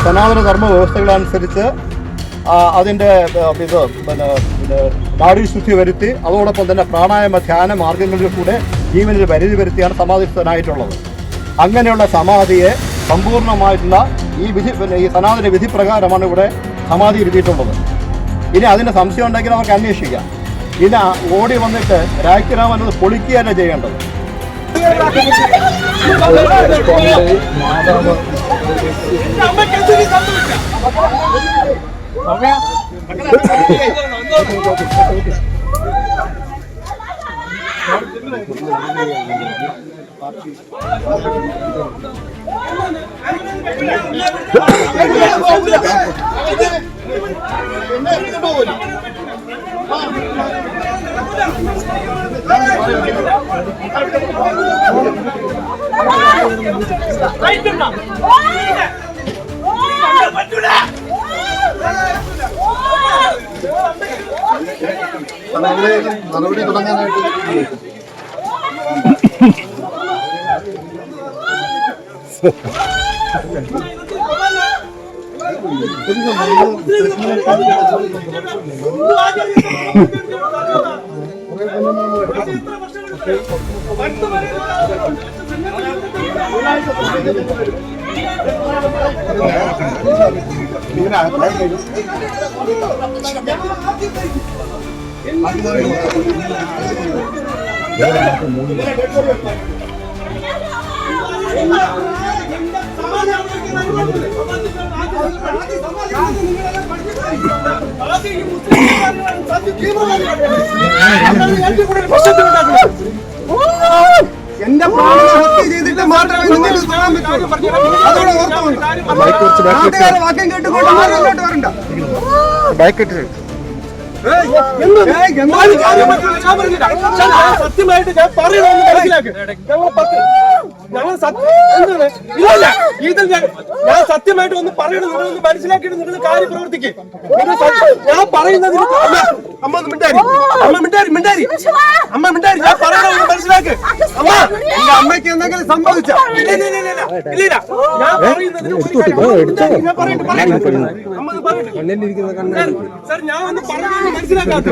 സനാതന ധർമ്മ വ്യവസ്ഥകളനുസരിച്ച് അതിൻ്റെ നാഡീശുദ്ധി വരുത്തി അതോടൊപ്പം തന്നെ പ്രാണായാമ ധ്യാന മാർഗങ്ങളിൽ കൂടെ ജീവനിൽ പരിധി വരുത്തിയാണ് സമാധിസ്ഥനായിട്ടുള്ളത്. അങ്ങനെയുള്ള സമാധിയെ സമ്പൂർണ്ണമായിട്ടുള്ള ഈ സനാതന വിധി പ്രകാരമാണ് ഇവിടെ സമാധി ഇരുത്തിയിട്ടുള്ളത്. ഇനി അതിന് സംശയം ഉണ്ടെങ്കിൽ അവർക്ക് അന്വേഷിക്കാം. ഇനി ഓടി വന്നിട്ട് രാജ്യരാമൻ അത് പൊളിക്കുകയല്ല ചെയ്യേണ്ടത്. നടപടി തുടങ്ങാനായിട്ട് എന്റെ പ്രാർത്ഥന ചെയ്തിട്ട് മാത്രമേ നിങ്ങൾക്ക് ചെയ്യാൻ പറ്റുള്ളൂ. അതോടെ ഓർത്തുകൊണ്ട് വാക്യം കേട്ടുകൊണ്ട് അങ്ങോട്ട് വരണ്ട. സത്യമായിട്ട് ഞാൻ പറയുന്നത് മനസ്സിലാക്കി. ഞങ്ങൾ ഇതിൽ ഞാൻ സത്യമായിട്ട് ഒന്ന് പറയണം. നിങ്ങളൊന്ന് മനസ്സിലാക്കിയിട്ട് നിങ്ങൾ കാര്യം പ്രവർത്തിക്കും. ഞാൻ പറയുന്നതിന് അമ്മ മിണ്ടാരി ഞാൻ പറയണത് മനസ്സിലാക്ക്. അമ്മ എന്റെ അമ്മയ്ക്ക് എന്തെങ്കിലും സംഭവിച്ച ഞാൻ പറയുന്നതിന് സർ ഞാൻ ഒന്ന് പറയുന്നത് മനസ്സിലാക്കാത്ത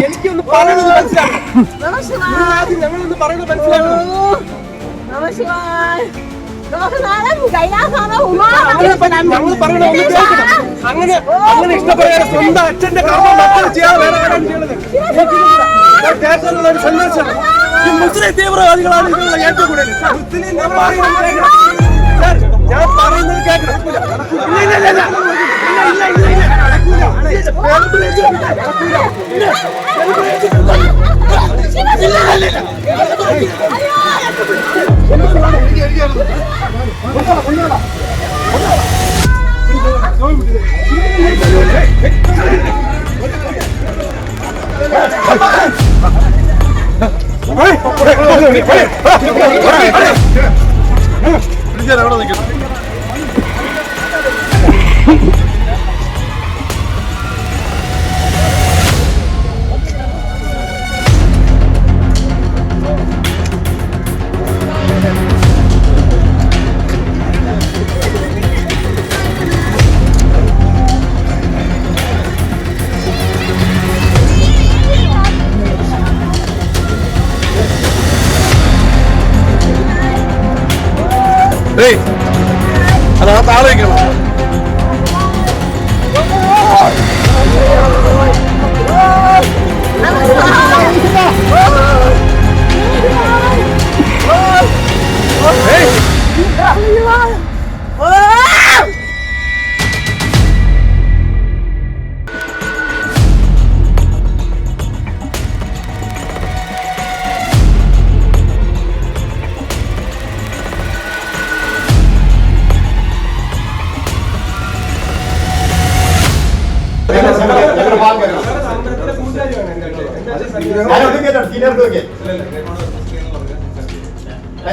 എനിക്കൊന്ന് പറയുന്നത് മനസ്സിലാക്കണം. ഞങ്ങളൊന്ന് പറയുന്നത് മനസ്സിലാക്കണം. ഞങ്ങൾ പറയണ ഒന്ന് കേൾക്കണം. അങ്ങനെ ഇഷ്ടപ്രകാരം സ്വന്തം അച്ഛന്റെ കർമ്മം മക്കൾ ചെയ്യാതെ വേറെ ആരാണ് ചെയ്യണത്? കേൾക്കാനുള്ള ഒരു സന്ദേശം. ഈ മുസ്ലിം തീവ്രവാദികളാണ് ഇതിനുള്ള ഏറ്റവും കൂടുതൽ. ഞാൻ പറയുന്നത് കേൾക്കണം. അതിനകത്ത് ആലോചിക്കണം.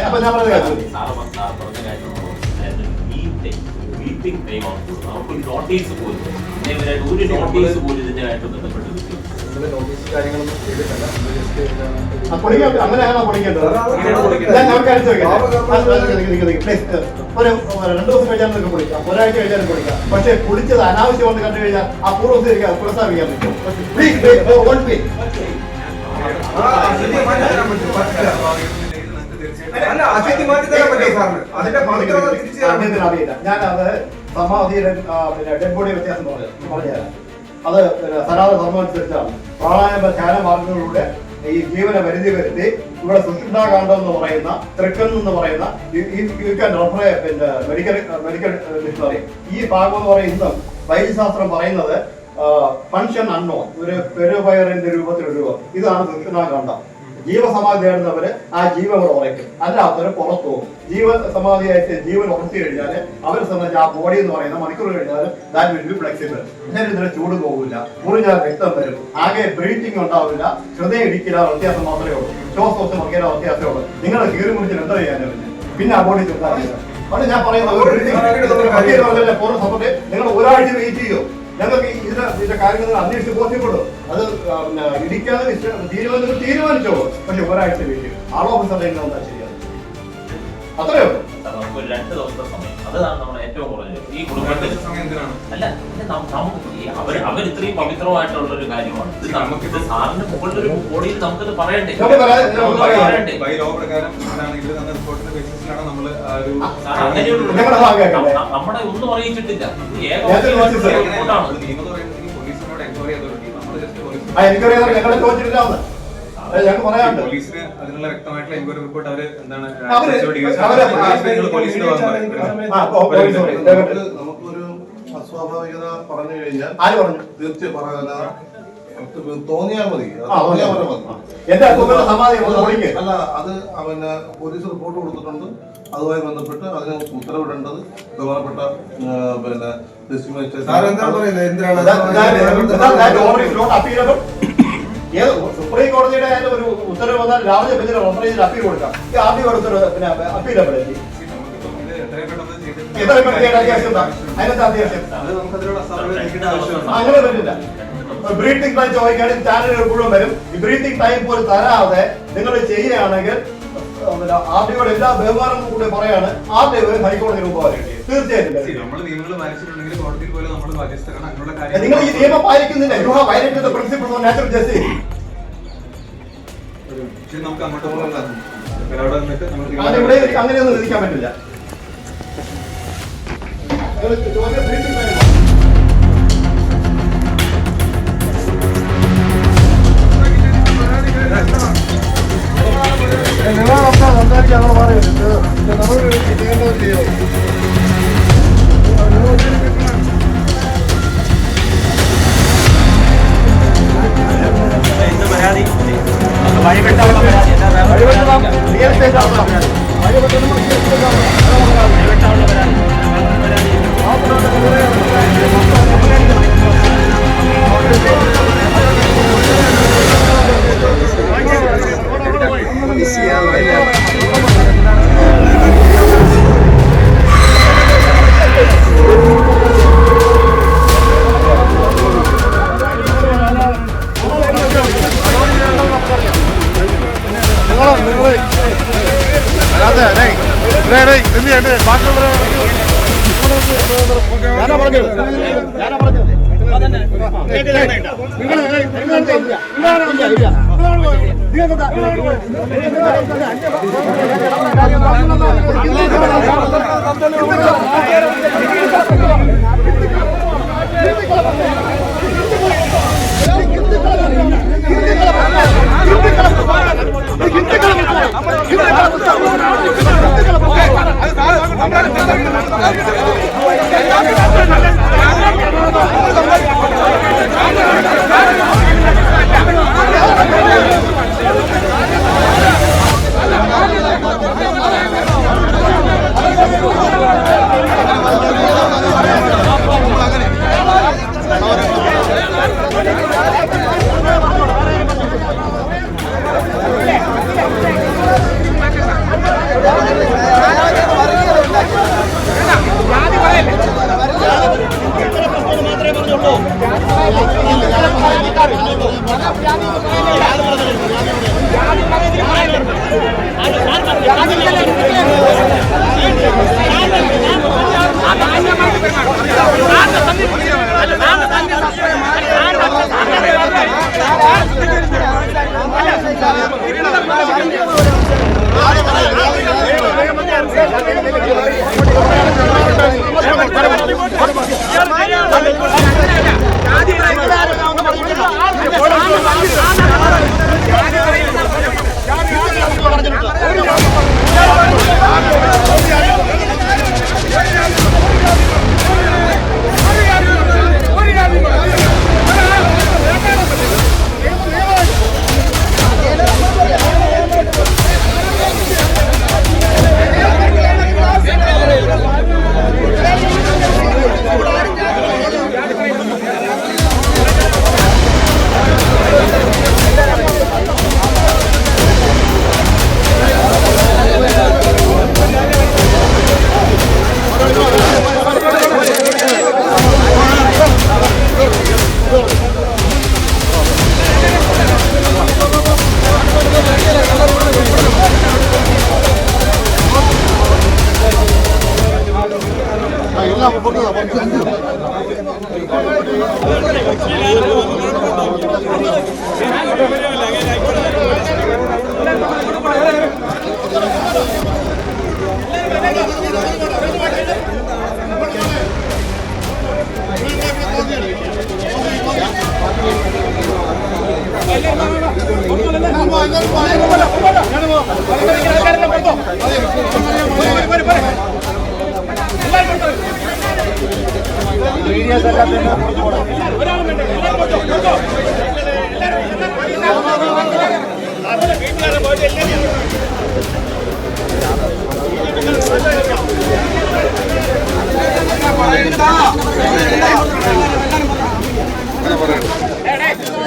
അപ്പൊ ഞാൻ പറഞ്ഞ നോട്ടീസ് പോലും ഒരു നോട്ടീസ് പോലും ഇതിനായിട്ട് ബന്ധപ്പെട്ട് അങ്ങനെയാണോ പൊളിക്കേണ്ടത്? ഞാൻ അടിച്ചു വെക്കാം. 2 ദിവസം കഴിഞ്ഞാൽ പൊളിക്കാം, ഒരാഴ്ച കഴിഞ്ഞാലും പൊളിക്കാം. പക്ഷെ പൊളിച്ചത് അനാവശ്യം കൊണ്ട് കണ്ടു കഴിഞ്ഞാൽ ആ പൂർവ്വം പുനഃസ്ഥാപിക്കാൻ പറ്റും. ഞാനത് സമാധിയുടെ ഡെഡ് ബോഡി വ്യത്യാസം പറഞ്ഞുതരാം. അത് സനാതന ധർമ്മം അനുസരിച്ചാണ്. പ്രാണായാമ ധ്യാന മാർഗങ്ങളിലൂടെ ഈ ജീവനെ പരിധി വരുത്തി ഇവിടെ സുഷുപ്താകാന്ഡം എന്ന് പറയുന്ന തൃക്കൻ എന്ന് പറയുന്ന മെഡിക്കൽ ഡിക്ഷണറി ഈ ഭാഗം എന്ന് പറയുന്നത് വൈദ്യശാസ്ത്രം പറയുന്നത് ഫങ്ഷൻ അൺനോൺ, ഒരു പെരുവയറിന്റെ രൂപത്തിലൊരു ഇതാണ് സുഷുപ്താകാന്ഡം. ജീവസമാധി നേടുന്നവര് ആ ജീവൻ ഉറയ്ക്കും, അല്ലാത്തവര് പുറത്തു പോകും. ജീവസമാധിയായിട്ട് ജീവൻ ഉറച്ചു കഴിഞ്ഞാൽ അവരെ സംബന്ധിച്ച് ആ ബോഡി എന്ന് പറയുന്ന മണിക്കൂർ കഴിഞ്ഞാൽ ദാറ്റ് വിൽ ബി ഫ്ലെക്സിബിൾ. ശരീരത്തിന് ചൂട് പോകില്ല, മുറിഞ്ഞാൽ രക്തം വരും, ആകെ ബ്രീത്തിങ് ഉണ്ടാവില്ല, ഹൃദയം ഇടിക്കില്ല, വ്യത്യാസം മാത്രമേ ഉള്ളൂ. ശ്വാസോച്ഛം വയ്ക്കാൻ വ്യത്യാസമേ ഉള്ളൂ. നിങ്ങൾ കീറി മുറിച്ചിൽ എന്താ ചെയ്യാൻ പിന്നെ ആ ബോഡി ചെറുതാക്കില്ല. അത് ഞാൻ പറയുന്നത് പൂർണ്ണ സപ്പോർട്ട് നിങ്ങൾ ഒരാഴ്ച വെയിറ്റ് ചെയ്യൂ. ഞങ്ങൾക്ക് ഇതിന്റെ കാര്യങ്ങൾ അന്വേഷിച്ച് ബോധ്യപ്പെടും. അത് ഇടിക്കാതെ തീരുമാനിച്ചോളൂ. പക്ഷെ ഒരാഴ്ച വെയിറ്റ് ചെയ്യും. ആളോ ഓഫീസറുടെ എന്താ ശരിയാണ്? അത്രയോ നമുക്ക് 2 ദിവസത്തെ സമയം, അതാണ് നമ്മുടെ ഏറ്റവും കുറഞ്ഞത്. ഈ കുടുംബത്തിൽ അല്ല, അവർ ഇത്രയും പവിത്രമായിട്ടുള്ള ഒരു കാര്യമാണ്. ഇത് നമുക്കിത് സാറിന് മുകളിലൊരു ബോഡിയിൽ നമുക്കത് പറയണ്ടേ? നമ്മുടെ ഒന്നും അറിയിച്ചിട്ടില്ല. പോലീസിന് അതിനുള്ള വ്യക്തമായിട്ടുള്ള എൻക്വയറി റിപ്പോർട്ട് അവര് എന്താണ് നമുക്കൊരു അസ്വാഭാവികത പറഞ്ഞു കഴിഞ്ഞാൽ തീർച്ചയായും തോന്നിയാൽ മതി. അല്ല, അത് പിന്നെ പോലീസ് റിപ്പോർട്ട് കൊടുത്തിട്ടുണ്ട്. അതുമായി ബന്ധപ്പെട്ട് അതിന് ഉത്തരവിടേണ്ടത് ബഹുമാനപ്പെട്ട പിന്നെ സുപ്രീം കോടതിയുടെ ഒരു ഉത്തരവ് വന്നാൽ രാവിലെ ബെഞ്ചിൽ റഫറേജിൽ അപ്പീൽ കൊടുക്കാം. ഈ ആദ്യം കൊടുത്തൊരു പിന്നെ അപ്പീലബിലിറ്റി അങ്ങനെ പറ്റില്ല. ബ്രീത്തിങ് ടൈം ചോദിക്കുകയാണെങ്കിൽ ചാനലുകൾ മുഴുവൻ വരും. ഈ ബ്രീത്തിങ് ടൈം പോലും തരാതെ നിങ്ങൾ ചെയ്യുകയാണെങ്കിൽ ആർട്ടിയോട് എല്ലാ ബഹുമാനം കൂടെ പറയാണ് ആർട്ടിയോ ഹൈക്കോടതി രൂപ തീർച്ചയായിട്ടും നിങ്ങൾ ഈ നിയമം പാലിക്കുന്നില്ല. You have violated the principles of natural justice. അങ്ങനെയൊന്നും നിൽക്കാൻ പറ്റില്ല. നിങ്ങളൊക്കെ സംസാരിക്കാൻ നമ്മൾ പറയുന്നത് നമ്മൾ ചെയ്യേണ്ടത് ചെയ്യോ?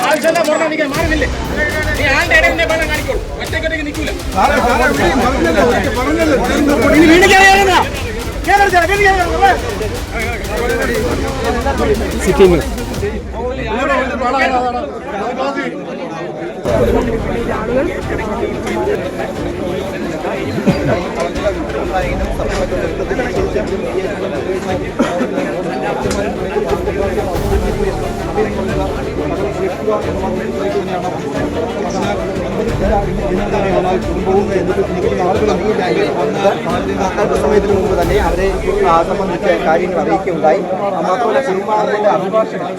ആവശ്യമില്ല പുറത്താ മാറുന്നില്ലേ നീ ആളുടെ ഇടയിൽ പണം കാണിക്കോളൂ ഒറ്റയ്ക്കൊറ്റയ്ക്ക് നിൽക്കൂല കുടുംബവും സമയത്തിന് മുമ്പ് തന്നെ അവരെ സംബന്ധിച്ച കാര്യങ്ങൾ അറിയിക്കുകയുണ്ടായി. മാത്രമല്ല കുടുംബാംഗങ്ങളുടെ അഭിഭാഷകർ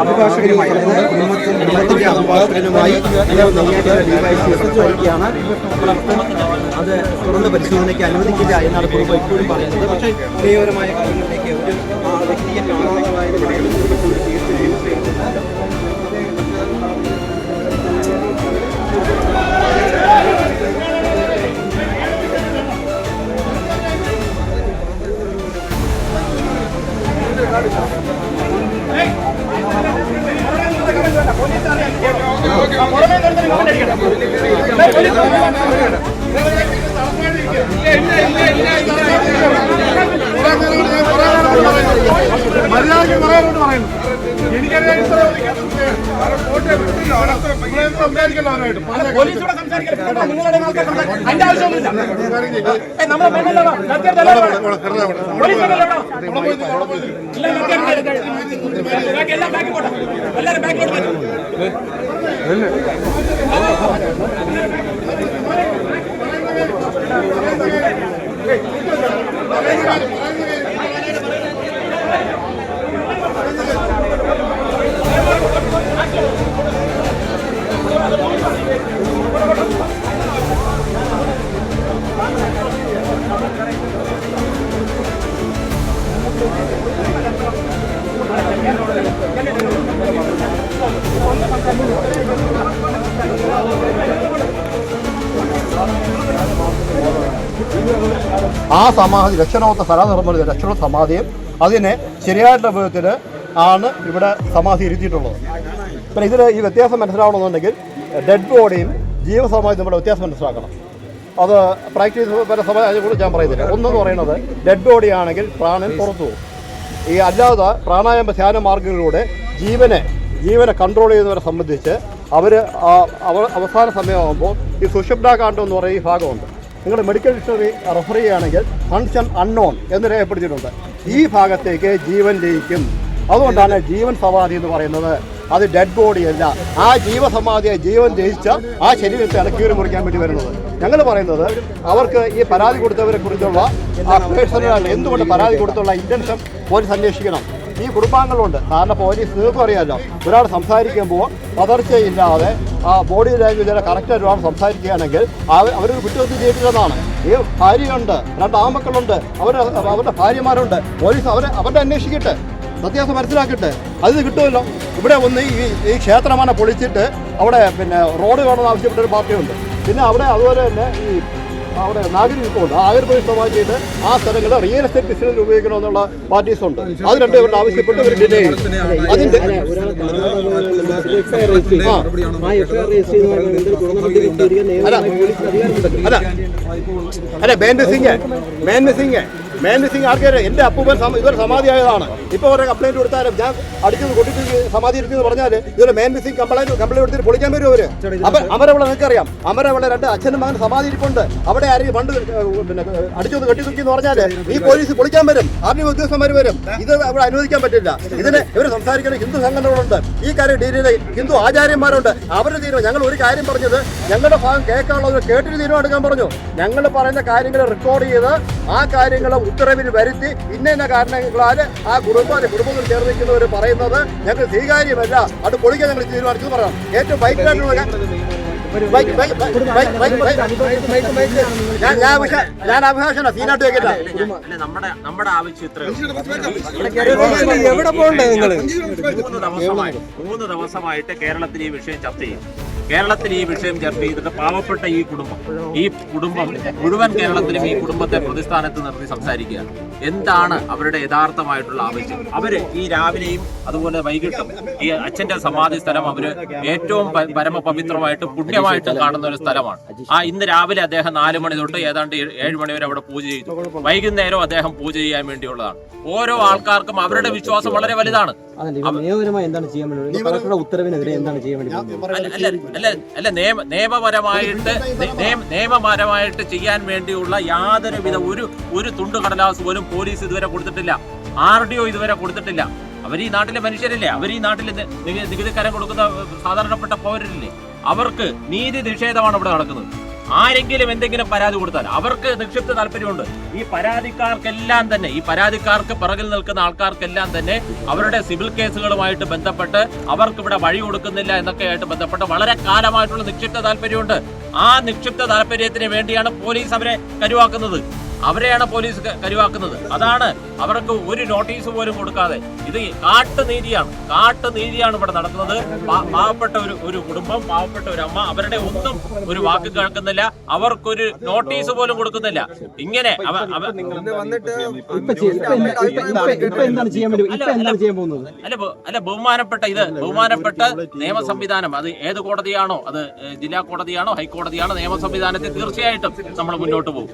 അഭിഭാഷകരുമായി കുടുംബത്തിന്റെ അഭിഭാഷകനുമായി ചോദിക്കുകയാണ്. അത് തുറന്ന് പരിശോധനയ്ക്ക് അനുവദിക്കില്ല എന്നാണ് കുടുംബം ഇപ്പോഴും പറയുന്നത്. പക്ഷേ നിയമപരമായ കാര്യങ്ങളിലേക്ക് ഒരു വ്യക്തിയെ കാണാതായ മര്യാദയ്ക്ക് പറയാനോട്ട് പറയുന്നു. എനിക്കറിയാം പോലീസോടെ സംസാരിക്കരുത്. നിങ്ങളുടെ അതിന്റെ ആവശ്യമൊന്നുമില്ല. എല്ലാം ബാക്കി പോട്ടെ. എല്ലാവരും ബാക്കിലോട്ട് മാറ്റും. ആ സമാധി രക്ഷണോത്ത സ്ഥലനിർമ്മിത രക്ഷണ സമാധിയും അതിനെ ശരിയായിട്ടുള്ള വിധത്തിൽ ആണ് ഇവിടെ സമാധി ഇരുത്തിയിട്ടുള്ളത്. പിന്നെ ഇതിൽ ഈ വ്യത്യാസം മനസ്സിലാവണമെന്നുണ്ടെങ്കിൽ ഡെഡ് ബോഡിയും ജീവസമാധിയും നമ്മുടെ വ്യത്യാസം മനസ്സിലാക്കണം. അത് പ്രാക്ടീസ് പല സമാധിയെക്കുറിച്ച് ഞാൻ പറയുന്നില്ല. ഒന്നെന്ന് പറയുന്നത് ഡെഡ് ബോഡി ആണെങ്കിൽ പ്രാണൻ പുറത്തു പോകും. ഈ അല്ലാതെ പ്രാണായാമ ധ്യാന മാർഗങ്ങളിലൂടെ ജീവനെ കൺട്രോൾ ചെയ്യുന്നവരെ സംബന്ധിച്ച് അവർ അവസാന സമയമാകുമ്പോൾ ഈ സുഷുപ്നാകാന്ഡം എന്ന് പറയുന്ന ഈ ഭാഗമുണ്ട്. നിങ്ങൾ മെഡിക്കൽ ഡിക്ഷണറി റെഫർ ചെയ്യുകയാണെങ്കിൽ ഫങ്ഷൻ അൺനോൺ എന്ന് രേഖപ്പെടുത്തിയിട്ടുണ്ട്. ഈ ഭാഗത്തേക്ക് ജീവൻ ലയിക്കും. അതുകൊണ്ടാണ് ജീവൻ സമാധി എന്ന് പറയുന്നത്. അത് ഡെഡ് ബോഡിയല്ല. ആ ജീവസമാധിയെ ജീവൻ ജയിച്ച ആ ശരീരത്തെ ഇളക്കിയൂരി മുറിക്കാൻ വേണ്ടി വരുന്നത്. ഞങ്ങൾ പറയുന്നത് അവർക്ക് ഈ പരാതി കൊടുത്തവരെ കുറിച്ചുള്ള പേഴ്സണൽ എന്തുകൊണ്ട് പരാതി കൊടുത്തുള്ള ഇൻറ്റൻഷൻ പോലീസ് അന്വേഷിക്കണം. ഈ കുടുംബാംഗങ്ങളുണ്ട്. കാരണം പോലീസ് നിങ്ങൾക്കും അറിയാമല്ലോ, ഒരാൾ സംസാരിക്കുമ്പോൾ പതർച്ചയില്ലാതെ ആ ബോഡി ലാംഗ്വേജ് കറക്റ്റായിട്ട് ഒരാൾ സംസാരിക്കുകയാണെങ്കിൽ അവർ വിട്ടുവന്ന് ചെയ്തില്ലെന്നാണ്. ഈ ഭാര്യയുണ്ട്, 2 ആൺമക്കളുണ്ട്, അവരുടെ ഭാര്യമാരുണ്ട്. പോലീസ് അവരുടെ അന്വേഷിക്കട്ടെ, സത്യാവസ്ഥ മനസ്സിലാക്കട്ടെ. അത് കിട്ടുമല്ലോ. ഇവിടെ ഒന്ന് ഈ ക്ഷേത്രമന പൊളിച്ചിട്ട് അവിടെ പിന്നെ റോഡ് വേണമെന്ന് ആവശ്യപ്പെട്ടൊരു പാർട്ടിയുണ്ട്. പിന്നെ അവിടെ അതുപോലെ തന്നെ ഈ അവിടെ നാഗരികത്വമുണ്ട്. ആയുർവേദമാക്കിയിട്ട് ആ സ്ഥലങ്ങൾ റിയൽ എസ്റ്റേറ്റ് ബിസിനസ്സിൽ ഉപയോഗിക്കണമെന്നുള്ള പാർട്ടീസ് ഉണ്ട്. അത് രണ്ടും ഇവരുടെ ആവശ്യപ്പെട്ട് ഇവർ ഡിലേ ചെയ്യും. അതിൻ്റെ അല്ല മേൻ മിസ്സിങ് മെയിൻ മിസ്സിംഗ് ആൾക്കാർ എൻ്റെ അപ്പൂപ്പൻ ഇതൊരു സമാധി ആയതാണ്. ഇപ്പോൾ ഒരു കംപ്ലൈൻറ്റ് കൊടുത്താലും ഞാൻ അടിച്ചത് കൊട്ടിട്ട് സമാധി ഇരിക്കുന്നു പറഞ്ഞാൽ ഇതൊരു മെയിൻ മിസ്സിംഗ് കംപ്ലൈൻറ്റ് എടുത്തിട്ട് പൊളിക്കാൻ വരും അവർ. അപ്പം അമരവിള നിങ്ങൾക്കറിയാം, അമരവിള 2 അച്ഛനും മകൻ സമാധി ഇരിപ്പുണ്ട്. അവിടെ ആരെയും പണ്ട് പിന്നെ അടിച്ചത് കെട്ടി തൂക്കി എന്ന് പറഞ്ഞാൽ ഈ പോലീസ് പൊളിക്കാൻ വരും, ആർമി ഉദ്യോഗസ്ഥന്മാർ വരും. ഇത് അവിടെ അനുവദിക്കാൻ പറ്റില്ല. ഇതിന് ഇവർ സംസാരിക്കുന്ന ഹിന്ദു സംഘടനകളുണ്ട്, ഈ കാര്യം ഡീൽ ചെയ്ത ഹിന്ദു ആചാര്യന്മാരുണ്ട്. അവരുടെ തീരുമാനം, ഞങ്ങൾ ഒരു കാര്യം പറഞ്ഞത് ഞങ്ങളുടെ ഭാഗം കേൾക്കാനുള്ളത് കേട്ടിട്ട് തീരുമാനം എടുക്കാൻ പറഞ്ഞു. ഞങ്ങൾ പറയുന്ന കാര്യങ്ങൾ റെക്കോർഡ് ചെയ്ത് ആ കാര്യങ്ങൾ ഉത്തരവിൽ വരുത്തി ഇന്ന കാരണങ്ങളാൽ ആ കുടുംബത്തിൽ ചേർന്ന് നിൽക്കുന്നവർ പറയുന്നത് ഞങ്ങൾ സ്വീകാര്യമല്ല, അത് പൊളിക്കാൻ ഞങ്ങൾ തീരുമാനിച്ചു പറയാം. ഏറ്റവും ബൈക്കായിട്ടുള്ള ഞാൻ അഭിഭാഷന സീനാട്ട് വെക്കില്ല. നമ്മുടെ ആവശ്യം എവിടെ പോകണ്ടേ നിങ്ങൾ? 3 ദിവസമായിട്ട് കേരളത്തിൽ ഈ വിഷയം ചർച്ച ചെയ്യും. കേരളത്തിൽ ഈ വിഷയം ചർച്ച ചെയ്തിട്ട് പാവപ്പെട്ട ഈ കുടുംബം മുഴുവൻ കേരളത്തിലും ഈ കുടുംബത്തെ പ്രതിസ്ഥാനത്ത് നിർത്തി സംസാരിക്കുകയാണ്. എന്താണ് അവരുടെ യഥാർത്ഥമായിട്ടുള്ള ആവശ്യം? അവര് ഈ രാവിലെയും അതുപോലെ വൈകിട്ടും ഈ അച്ഛന്റെ സമാധി സ്ഥലം അവര് ഏറ്റവും പരമപവിത്രമായിട്ട് പുണ്യമായിട്ട് കാണുന്ന ഒരു സ്ഥലമാണ്. ഇന്ന് രാവിലെ അദ്ദേഹം 4 മണി തൊട്ട് ഏതാണ്ട് 7 മണി വരെ അവിടെ പൂജ ചെയ്തു. വൈകുന്നേരം അദ്ദേഹം പൂജ ചെയ്യാൻ വേണ്ടിയുള്ളതാണ്. ഓരോ ആൾക്കാർക്കും അവരുടെ വിശ്വാസം വളരെ വലുതാണ്. നിയമപരമായി എന്താണ് ചെയ്യാൻ വേണ്ടി ഉത്തരവിനെതിരെ എന്താണ് ചെയ്യാൻ വേണ്ടി? അല്ല നിയമപരമായിട്ട് ചെയ്യാൻ വേണ്ടിയുള്ള യാതൊരുവിധ ഒരു തുണ്ട് കടലാസ് പോലും പോലീസ് ഇതുവരെ കൊടുത്തിട്ടില്ല. RDO ഇതുവരെ കൊടുത്തിട്ടില്ല. അവർ ഈ നാട്ടിലെ മനുഷ്യരല്ലേ, അവർ ഈ നാട്ടിൽ നികുതിക്കാരൻ കൊടുക്കുന്ന സാധാരണപ്പെട്ട പൗരരില്ലേ, അവർക്ക് നീതി നിഷേധമാണ് ഇവിടെ നടക്കുന്നത്. ആരെങ്കിലും എന്തെങ്കിലും പരാതി കൊടുത്താൽ അവർക്ക് നിക്ഷിപ്ത താല്പര്യമുണ്ട്. ഈ പരാതിക്കാർക്ക് പിറകിൽ നിൽക്കുന്ന ആൾക്കാർക്കെല്ലാം തന്നെ അവരുടെ സിവിൽ കേസുകളുമായിട്ട് ബന്ധപ്പെട്ട് അവർക്ക് ഇവിടെ വഴി കൊടുക്കുന്നില്ല എന്നൊക്കെയായിട്ട് ബന്ധപ്പെട്ട് വളരെ കാലമായിട്ടുള്ള നിക്ഷിപ്ത താല്പര്യമുണ്ട്. ആ നിക്ഷിപ്ത താല്പര്യത്തിന് വേണ്ടിയാണ് പോലീസ് അവരെ കരുവാക്കുന്നത്. അതാണ് അവർക്ക് ഒരു നോട്ടീസ് പോലും കൊടുക്കാതെ. ഇത് കാട്ടുനീതിയാണ് ഇവിടെ നടക്കുന്നത്. പാവപ്പെട്ട ഒരു കുടുംബം, പാവപ്പെട്ട ഒരു അമ്മ, അവരുടെ ഒന്നും ഒരു വാക്ക് കേൾക്കുന്നില്ല, അവർക്കൊരു നോട്ടീസ് പോലും കൊടുക്കുന്നില്ല. ഇങ്ങനെ ബഹുമാനപ്പെട്ട നിയമ സംവിധാനം, അത് ഏത് കോടതിയാണോ, അത് ജില്ലാ കോടതിയാണോ ഹൈക്കോടതിയാണോ, നിയമ സംവിധാനത്തിൽ തീർച്ചയായിട്ടും നമ്മൾ മുന്നോട്ട് പോകും.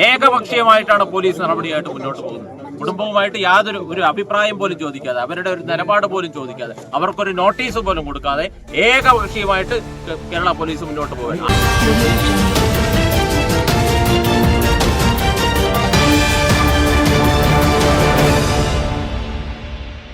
ഏകപക്ഷീയമായിട്ടാണ് പോലീസ് നടപടിയായിട്ട് മുന്നോട്ട് പോകുന്നത്. കുടുംബവുമായിട്ട് യാതൊരു അഭിപ്രായം പോലും ചോദിക്കാതെ, അവരുടെ ഒരു നിലപാട് പോലും ചോദിക്കാതെ, അവർക്കൊരു നോട്ടീസ് പോലും കൊടുക്കാതെ ഏകപക്ഷീയമായിട്ട് കേരള പോലീസ് മുന്നോട്ട് പോവുകയാണ്.